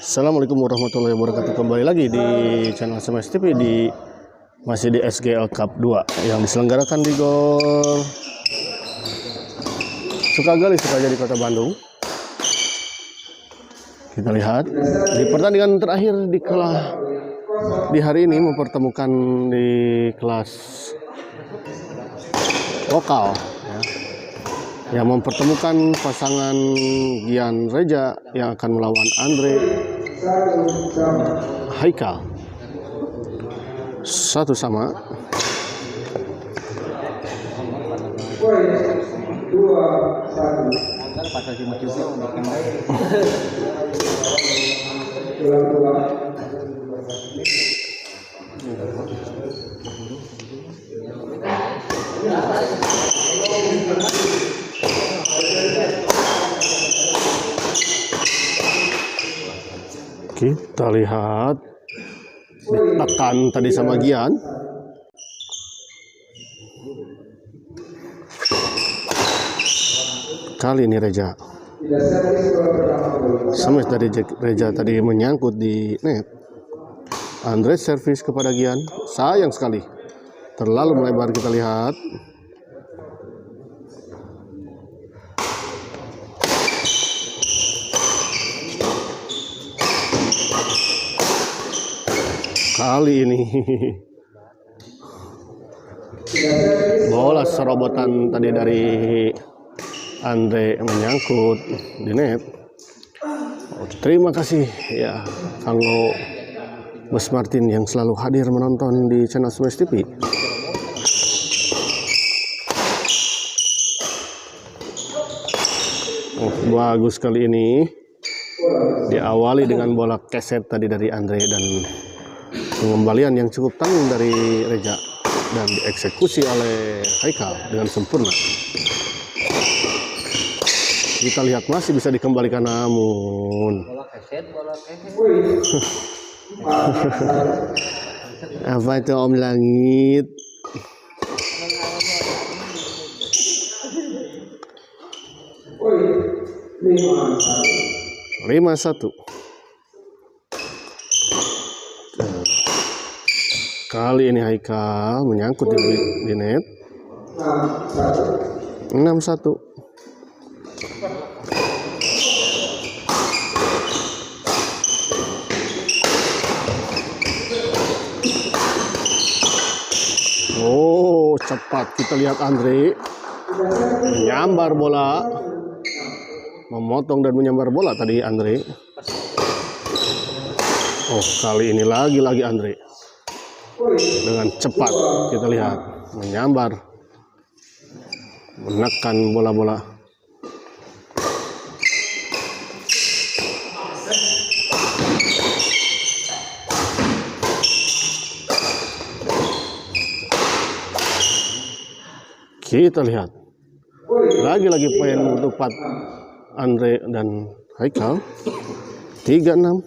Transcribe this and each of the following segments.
Assalamualaikum warahmatullahi wabarakatuh. Kembali lagi di channel SMS TV masih di SGL Cup 2 yang diselenggarakan di Gor Sukagali, Sukajadi, Kota Bandung. Kita lihat di pertandingan terakhir di hari ini mempertemukan di kelas lokal ya, yang mempertemukan pasangan Gian Reja yang akan melawan Andre Haikal. Satu sama. Kita lihat ditekan tadi sama Gian. Kali ini Reja. Smash dari Reja tadi menyangkut di net. Andre servis kepada Gian. Sayang sekali. Terlalu melebar, kita lihat. Kali ini bola serobotan tadi dari Andre menyangkut di net. Terima kasih ya Kanggo Mas Martin yang selalu hadir menonton di channel SMS TV. Bagus kali ini. Diawali dengan bola keset tadi dari Andre dan pengembalian yang cukup tanggung dari Reja dan dieksekusi oleh Haikal dengan sempurna. Kita lihat masih bisa dikembalikan, namun bola keset. apa itu Om Langit? 5-1. Kali ini Haikal menyangkut di net. 6-1. Oh, cepat. Kita lihat Andre menyambar bola, memotong dan menyambar bola tadi Andre. Oh, kali ini lagi Andre dengan cepat. Kita lihat menyambar, menekan bola-bola. Kita lihat lagi poin untuk Andre dan Haikal. 3-6.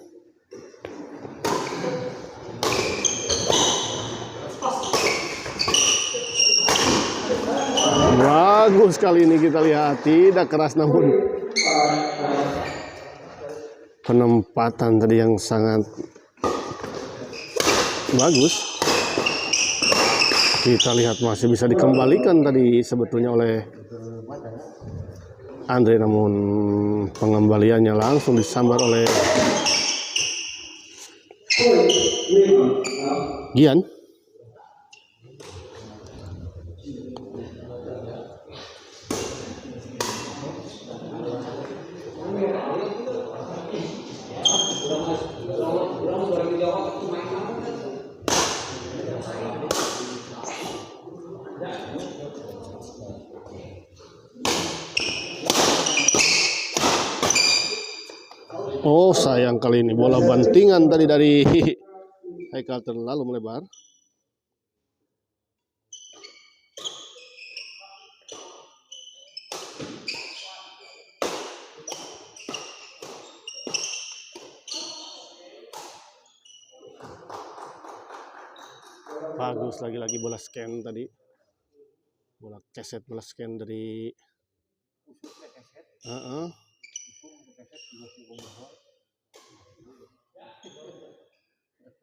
Bagus kali ini, kita lihat tidak keras namun penempatan tadi yang sangat bagus. Kita lihat masih bisa dikembalikan tadi sebetulnya oleh Andre, namun pengembaliannya langsung disambar oleh Gian. Oh, sayang kali ini bola bantingan tadi dari Haikal terlalu melebar. Bagus lagi bola scan tadi. Bola keset, bola scan dari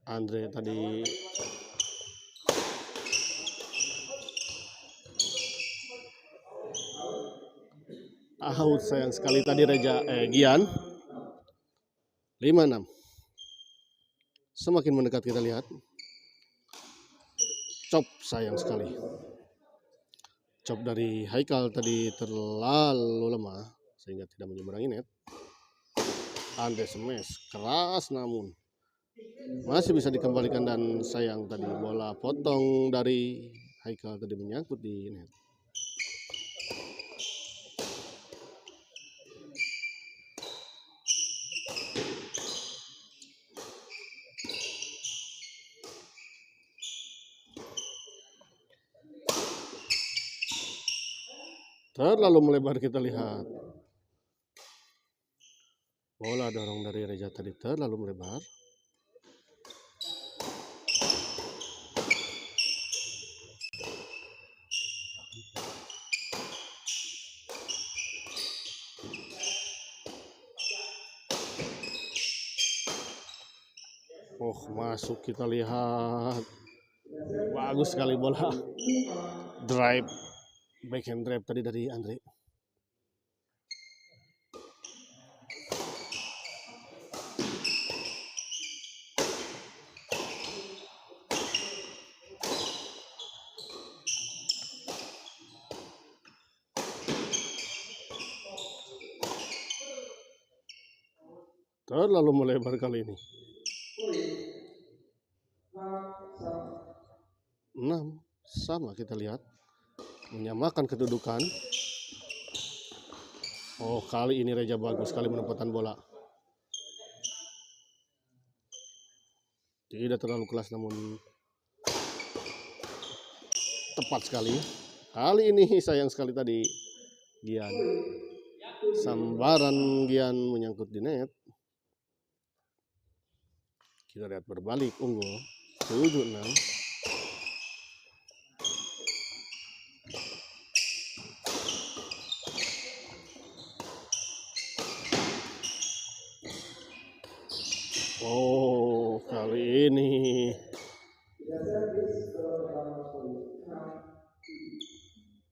Andre tadi out, sayang sekali tadi Gian 5-6. Semakin mendekat kita lihat. Chop, sayang sekali. Chop dari Haikal tadi terlalu lemah sehingga tidak menyeberangi net. Andre smash keras namun masih bisa dikembalikan dan sayang tadi bola potong dari Haikal tadi menyangkut di net. Terlalu melebar kita lihat. Bola dorong dari Reza tadi terlalu melebar. Oh, masuk kita lihat. Bagus sekali bola. Drive, backhand drive tadi dari Andre. Terlalu melebar kali ini. 6 sama kita lihat. Menyamakan kedudukan. Oh, kali ini Reza bagus sekali menempatkan bola. Tidak terlalu kelas namun tepat sekali. Kali ini sayang sekali tadi Gian. Sambaran Gian menyangkut di net. Kita lihat berbalik unggul 7-6. Oh, kali ini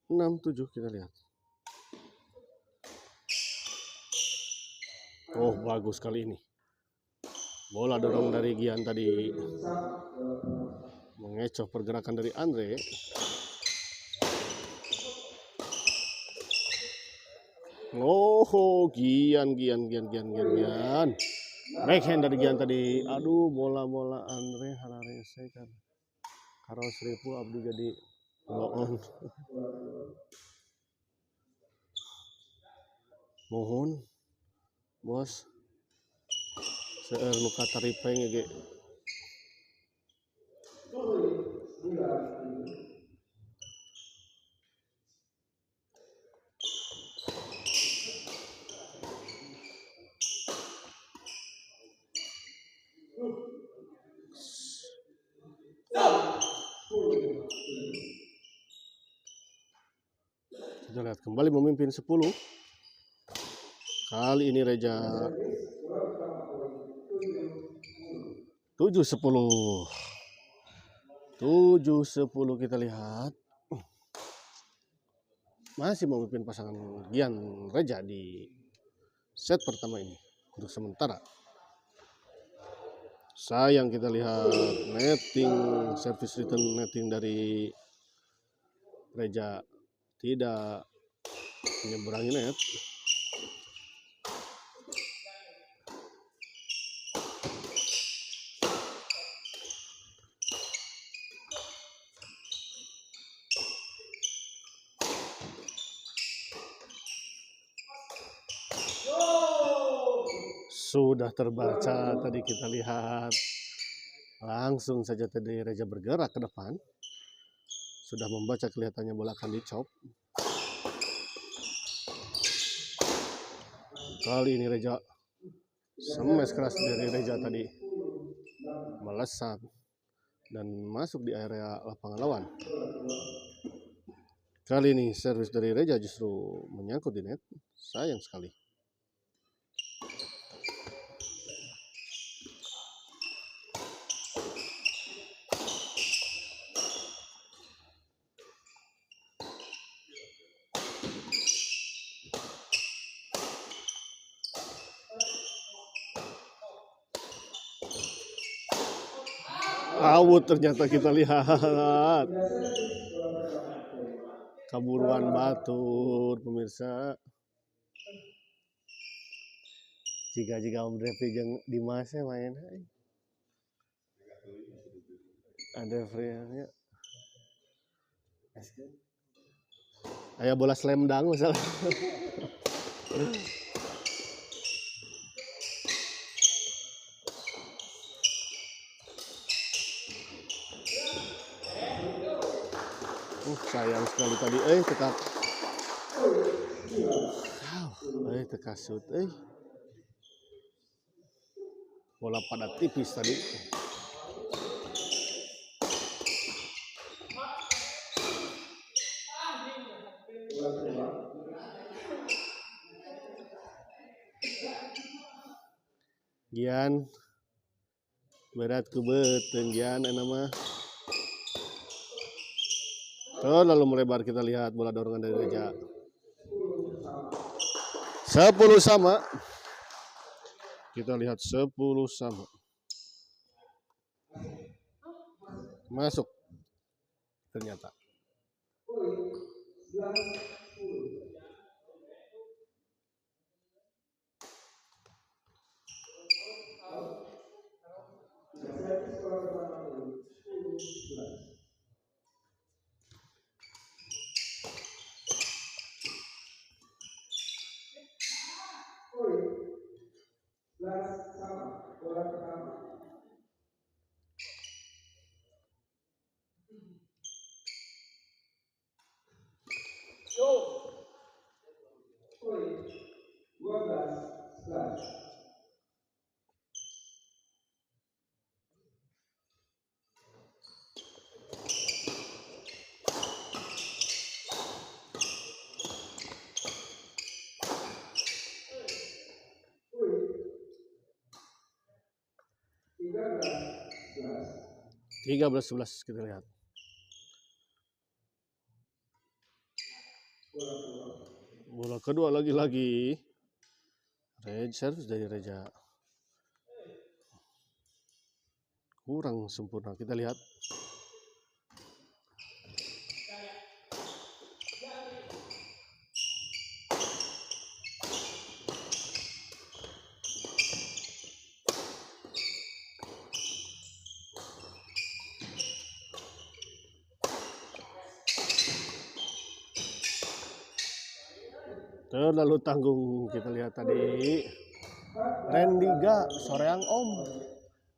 6-7 kita lihat. Oh, bagus kali ini. Bola dorong dari Gian tadi mengecoh pergerakan dari Andre. Oh, Gian. Backhand dari Gian tadi. Aduh, bola Andre hararese kan. Karo seribu abdi jadi blow on. Mohon, bos. Seueur nu kataripeng ge. Kita lihat kembali memimpin 10. Kali ini Reza 7-10. 7-10 kita lihat. Masih memimpin pasangan Gian Reza di set pertama ini untuk sementara. Sayang kita lihat netting, service return netting dari Reza tidak menyeberangi net. Sudah terbaca tadi kita lihat. Langsung saja tadi Reza bergerak ke depan. Sudah membaca kelihatannya bola akan dicop. Kali ini Reza smash keras dari Reza tadi melesat dan masuk di area lapangan lawan. Kali ini servis dari Reza justru menyangkut di net. Sayang sekali. Out ternyata kita lihat. Kaburuan batur pemirsa. Jika Om Devi jeung Dimas main. Ada free-nya. Aya bola slam dunk misalnya. Sayang sekali tadi tekak. Tekak shoot bola pada tipis tadi. Gian berat kubet Gian nama. Lalu melebar, kita lihat bola dorongan dari Reja. 10 sama. Kita lihat 10 sama. Masuk. Ternyata. Tiga 13-11 kita lihat. Bola kedua lagi-lagi. Servis dari Reja. Kurang sempurna. Kita lihat. Terlalu tanggung, kita lihat tadi. Rendiga soreang Om.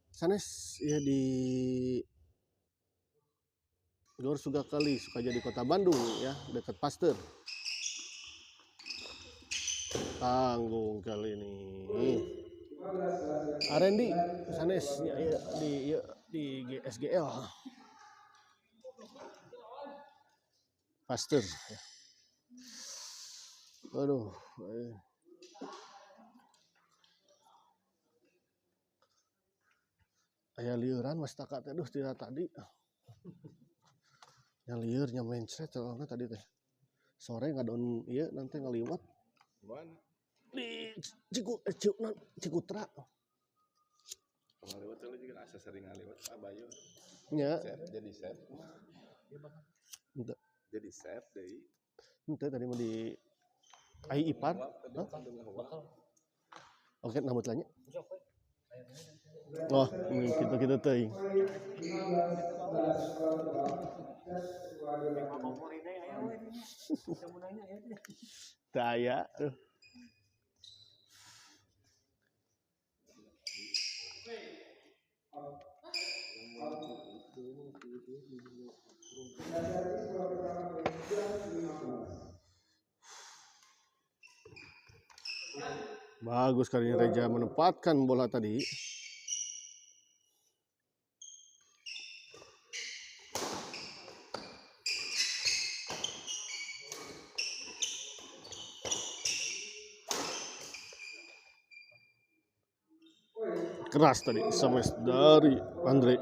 Sanes ya di Gor Sugakali, Sukajadi Kota Bandung ya, dekat Pasteur. Tanggung kali ini. Rendi sanes ya, di SGL. Pasteur ya. Aduh. Aya lieuran mas takat aduh tidak tadi. Yang liurnya mencret soalnya tadi teh. Sore ngadon ieu nanti ngaliwat. Di Cikutra. Ngaliwat teh juga asa sering ngaliwat Abayu. Nya. Jadi set. Henteu. Jadi set deui. Henteu tadi mah di Ai Ipar. Oke, nama tanya. Oh, kita teuing. Daya. Bagus kali ini Reja menempatkan bola tadi. Keras tadi, smash dari Andre.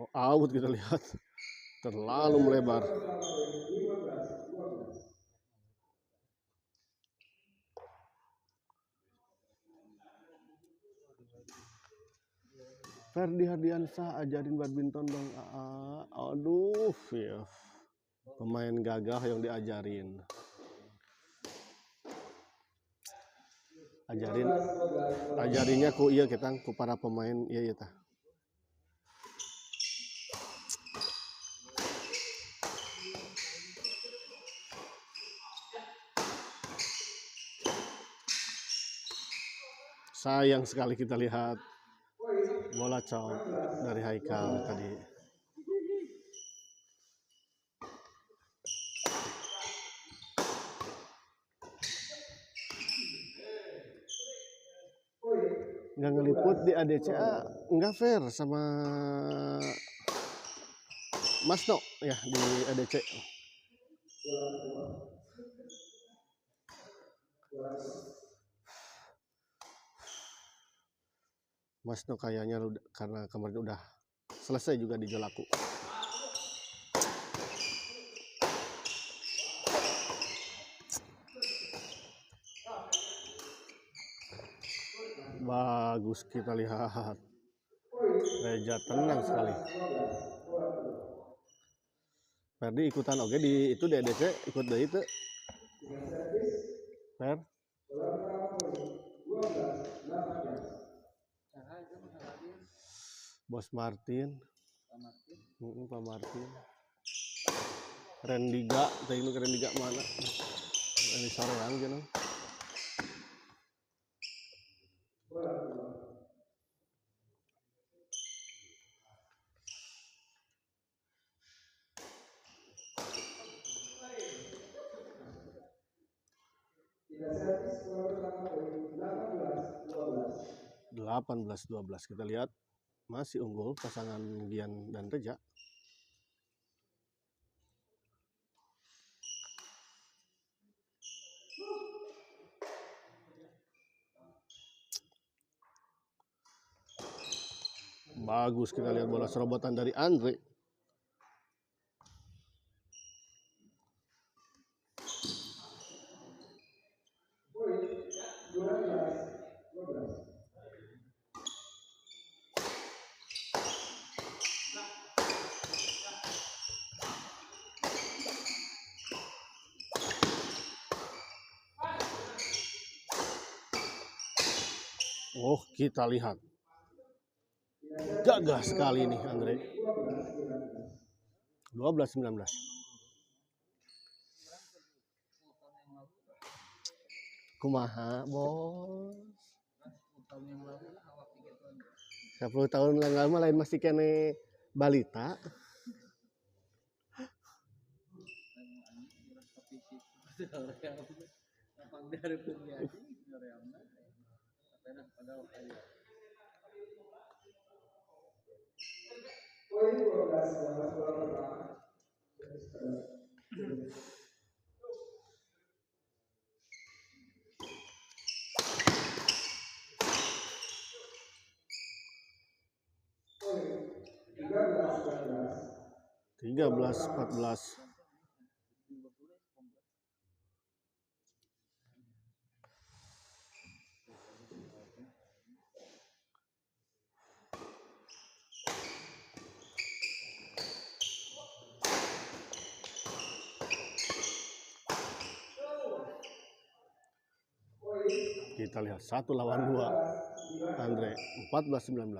Out kita lihat. Terlalu melebar. Ferdi Hardiansah, ajarin badminton dong. Aduh, ya. Pemain gagah yang diajarin. Ajarinya ku iya kita ku para pemain iya tah. Sayang sekali kita lihat bola cowok dari Haikal tadi. Nggak ngeliput di ADCA nggak fair sama Masno ya di ADC. Masno kayaknya karena kemarin udah selesai juga di Jolaku. Bagus kita lihat. Reja tenang sekali. Ferdi ikutan oke di itu di ADC ikut deh itu. Fer. Bos Martin. Pak Martin. Rendiga, teknik Rendiga mana? Ini sore yang gitu. Delapan 18-12 kita lihat masih unggul pasangan Gian dan Reja. Bagus kita lihat bola serobotan dari Andre. Oh, kita lihat. Gagah sekali nih Andre. 12-19. Kumaha, bos? 10 tahun yang lalu lain masih kene balita. Tiga belas 14. Kita lihat 1 lawan 2 Andre 14-19.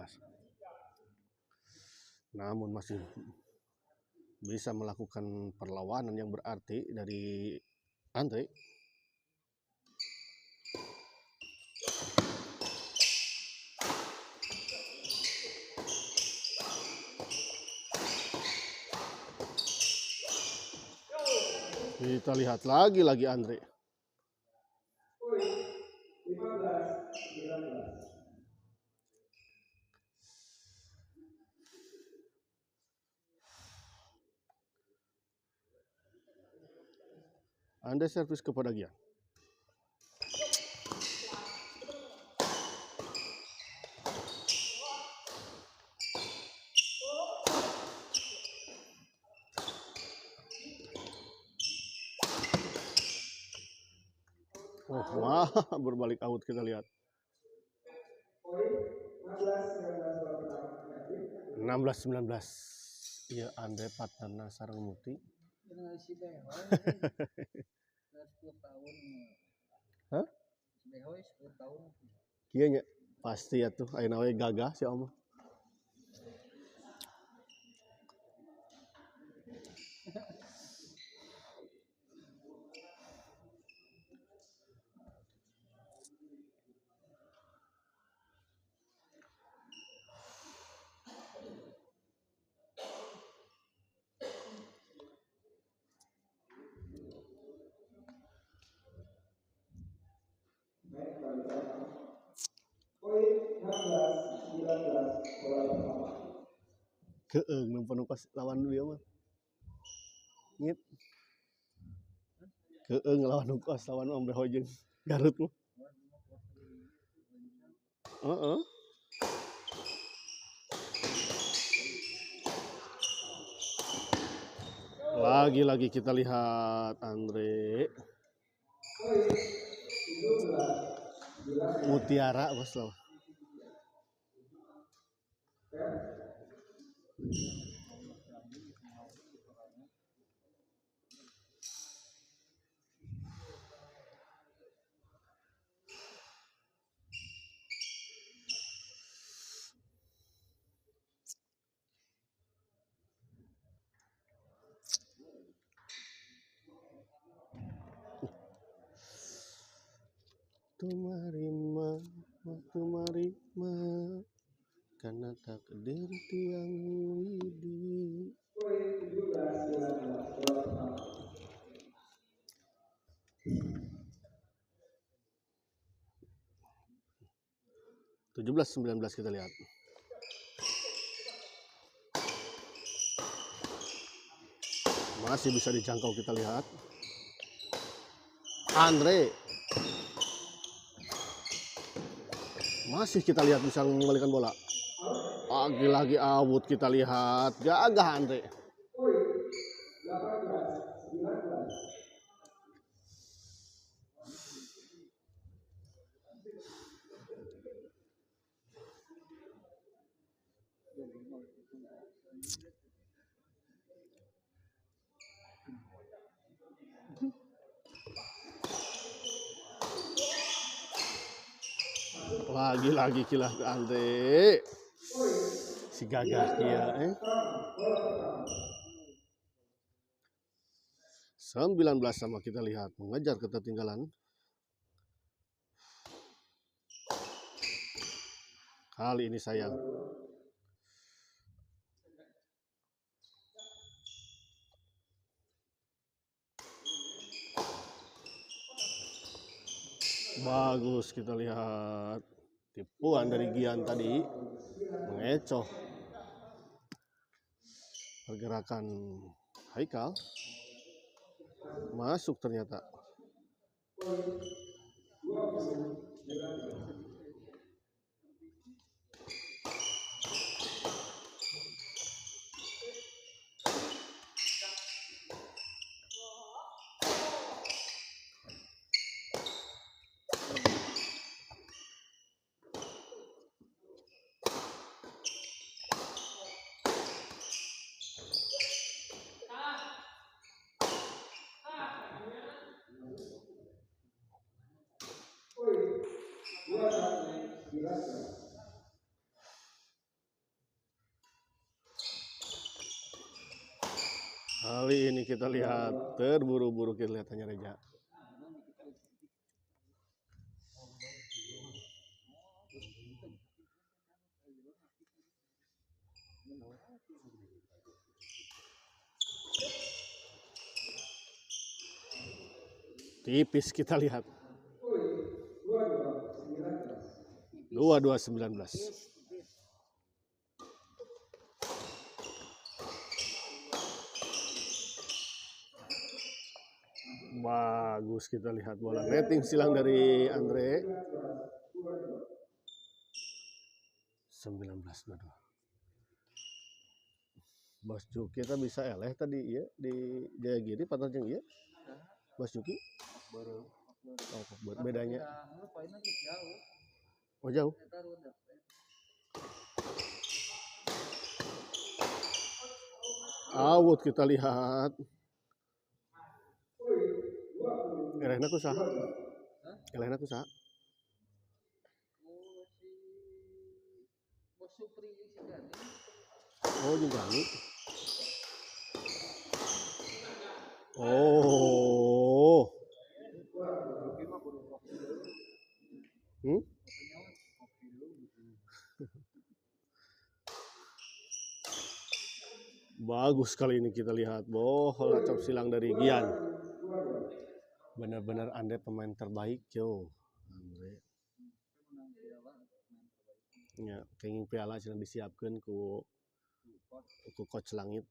Namun masih bisa melakukan perlawanan yang berarti dari Andre. Kita lihat lagi Andre. Anda servis kepada Gian. Oh, wah, berbalik out kita lihat. 16-19. Iya, Andre partnerna sareng Muti. Dengan si Behoy 10 tahun. Hah? Si Behoy 10 tahun. Kieu nya pasti atuh ayeuna we gagah si Om. Keung nu pas lawan dia mah. Ngit. Keung lawan Ukos lawan Om Behoy jeung Garut mah. Heeh. Lagi-lagi kita lihat Andre Mutiara bos loh. Tumarima karena takdir tiang widi. Tujuh 19 kita lihat. Masih bisa dijangkau kita lihat. Andre masih kita lihat bisa mengembalikan bola. Lagi-lagi awut kita lihat. Gagah Andre. Lagi-lagi kilah ke Andre. Si gagah kia 19 sama kita lihat mengejar ketertinggalan. Kali ini sayang. Bagus kita lihat tipuan dari Gian tadi mengecoh pergerakan Haikal, masuk ternyata. Kali ini kita lihat terburu-buru kita lihatannya Reja. Tipis kita lihat. 22-19. Bagus kita lihat bola netting silang dari Andre. 19-22. Bos Juki kita bisa eleh tadi ya di Jayagiri patah jeung ieu. Bos Juki baru bedanya. Oh jauh. Out kita lihat. Elehna kusaha? Elehna kusaha? Oh si Bos Supri si Gani. Oh, jeung Gani. Oh. Hmm? Bagus kali ini kita lihat. Bola cap silang dari Gian. Benar-benar Andre pemain terbaik, yo. Andre. Ya, kenging piala sedang disiapkan ku coach Langit.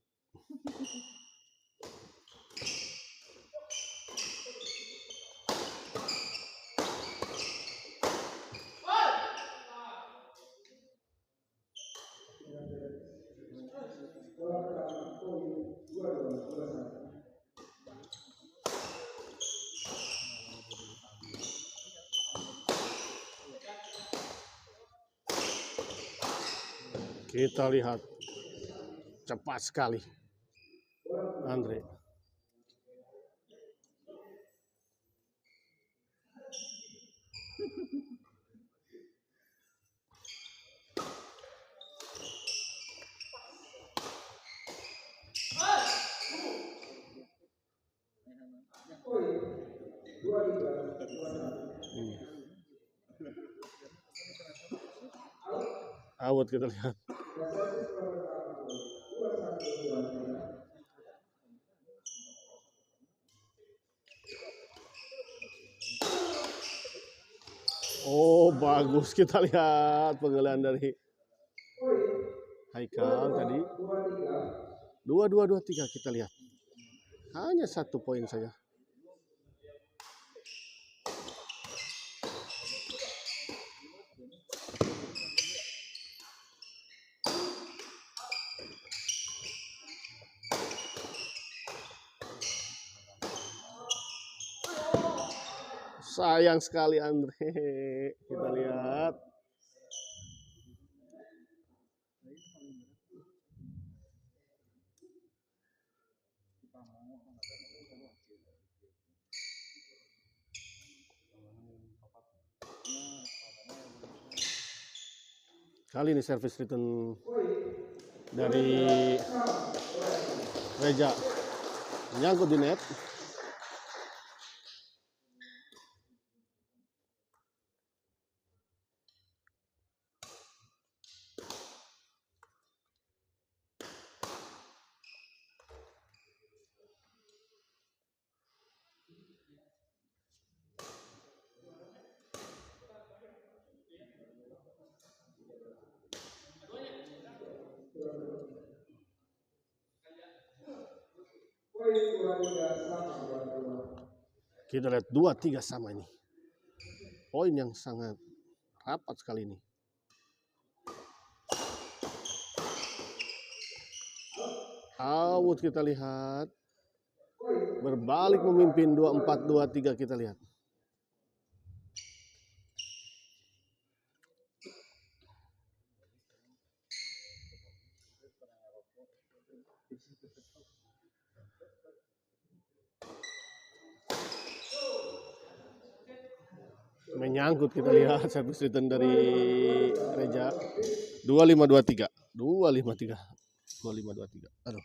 Kita lihat cepat sekali Andre. Awet kita lihat. Oh, bagus kita lihat penggalian dari Haikal tadi. 2-2-2-3 kita lihat. Hanya 1 poin saja. Sayang sekali Andre. Kita lihat. Kali ini service return dari Reja. Menyangkut di net. Kita lihat 2-3 sama ini. Poin yang sangat rapat sekali ini. Out kita lihat. Berbalik memimpin 2-4, 2-3 kita lihat. Menyangkut kita lihat service return dari Reja. 25-23. 25-3. 25-23. Aduh.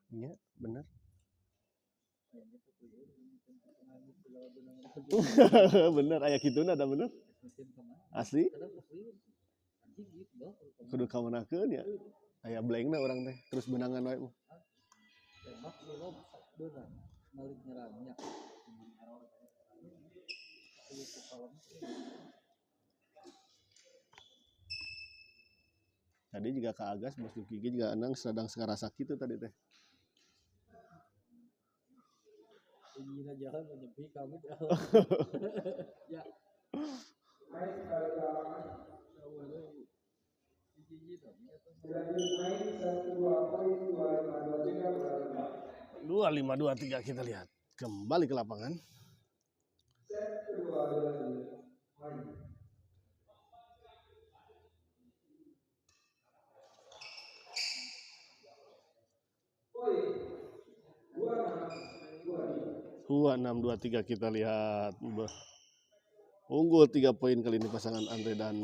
Iya, benar. Bener, aya kituna ada bener. Asli. Kudu kamunakeun ya. Aya blankna orang teh, terus benangan wae. Tadi juga ke Agas, Bos Duki juga enang sedang sekarasa gitu tadi teh. Ini jalan menyepi kamu jalan. Ya. Dua 5-2-3 kita lihat. Kembali ke lapangan. 26-23 kita lihat. Unggul 3 poin kali ini pasangan Andre dan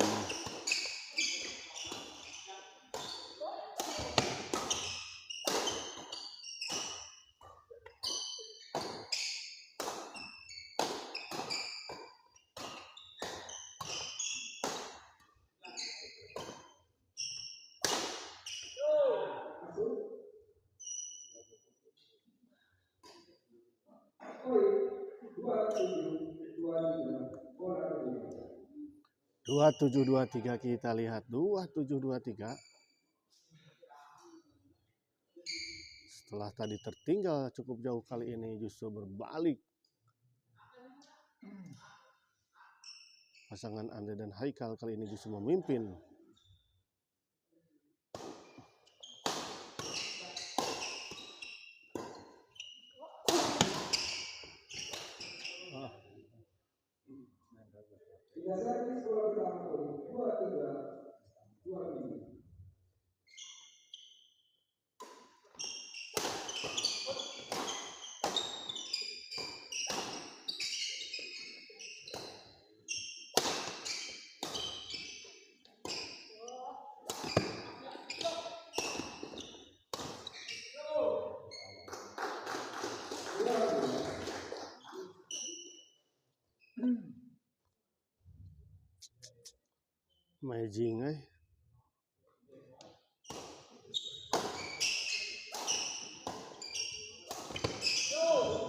dua tujuh dua tiga kita lihat 27-23. Setelah tadi tertinggal cukup jauh, kali ini justru berbalik. Pasangan Andre dan Haikal kali ini justru memimpin. Amazing,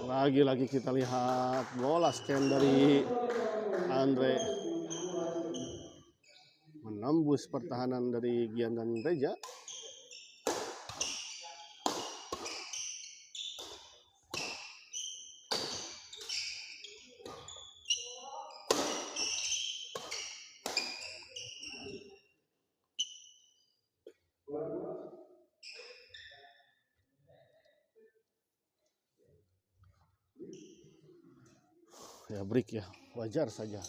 Lagi-lagi kita lihat bola scan dari Andre menembus pertahanan dari Gian dan Reja. Ya break ya, wajar saja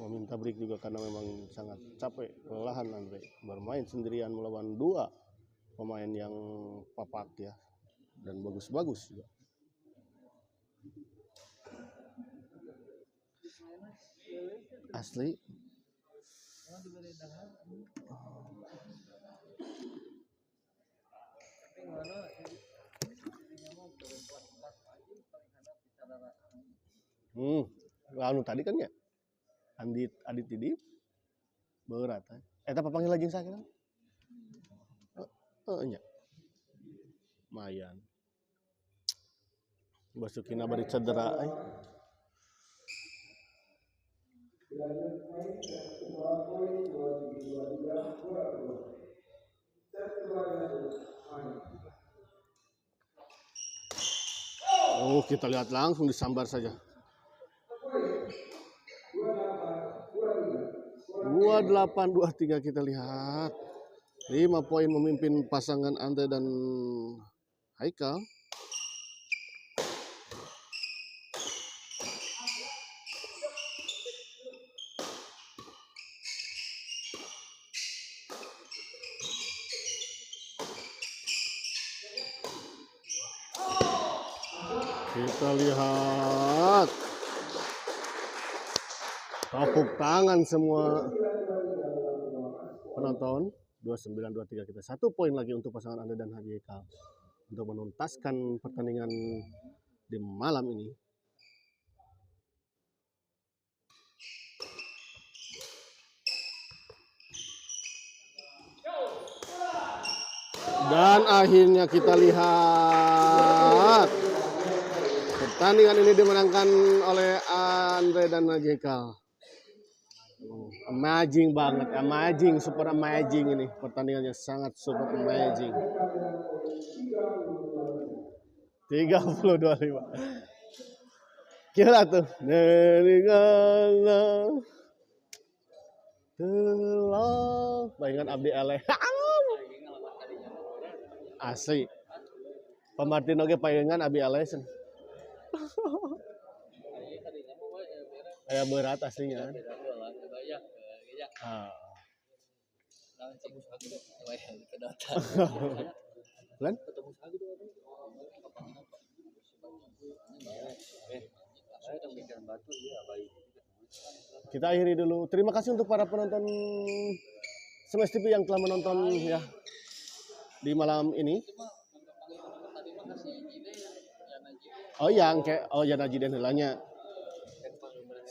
meminta break juga karena memang sangat capek, kelelahan Andre bermain sendirian melawan 2 pemain yang papak ya dan bagus-bagus juga. Asli. Anu tadi kan ya Adit Tidip berat. Eta papanggil lagi saya kan? Nya. Mayan. Basukina bari cedera. Oh, kita lihat langsung disambar saja. 28-23 kita lihat. 5 poin memimpin pasangan Andre dan Haikal. Kita lihat tepuk tangan semua penonton. 29-23 kita 1 poin lagi untuk pasangan Andre dan Haikal untuk menuntaskan pertandingan di malam ini. Dan akhirnya kita lihat pertandingan ini dimenangkan oleh Andre dan Haikal. Amazing banget, amazing, super amazing ini. Pertandingannya sangat super amazing. 30-25. Gila tuh. Bayangan Abdi Eleh. Asli. Pemartin oge payangan Abdi Eleh. Kayak berat aslinya. Lan? Saya udah mikir batu dia baik. Kita akhiri dulu. Terima kasih untuk para penonton Smash TV yang telah menonton ya di malam ini. Tadi mah kasih ide ya Najib. Oh yang kayak Najib dan Hilanya.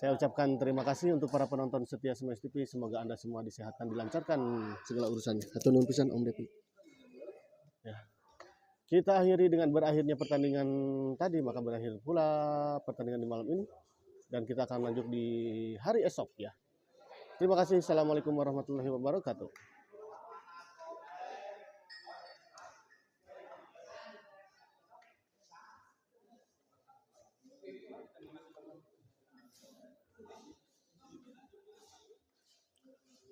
Saya ucapkan terima kasih untuk para penonton setia Smash TV. Semoga Anda semua disehatkan, dilancarkan segala urusannya. Satu nuhun pisan Om Depi. Ya. Kita akhiri dengan berakhirnya pertandingan tadi, maka berakhir pula pertandingan di malam ini. Dan kita akan lanjut di hari esok ya. Terima kasih. Assalamualaikum warahmatullahi wabarakatuh.